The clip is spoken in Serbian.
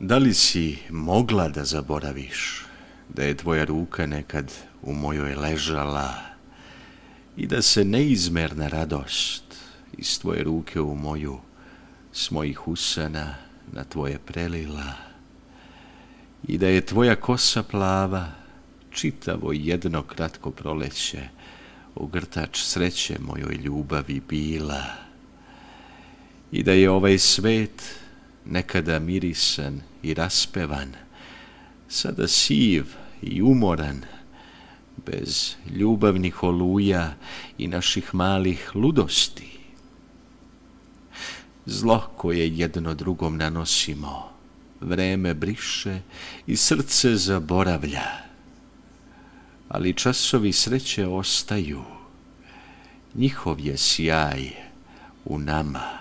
Da li si mogla da zaboraviš da je tvoja ruka nekad u mojoj ležala i da se neizmerna radost iz tvoje ruke u moju s mojih usana na tvoje prelila i da je tvoja kosa plava čitavo jedno kratko proleće ogrtač sreće mojoj ljubavi bila i da je ovaj svet nekada mirisan i raspevan, sada siv i umoran, bez ljubavnih oluja i naših malih ludosti. Zlo koje jedno drugom nanosimo, vreme briše i srce zaboravlja, ali časovi sreće ostaju, njihov je sjaj u nama.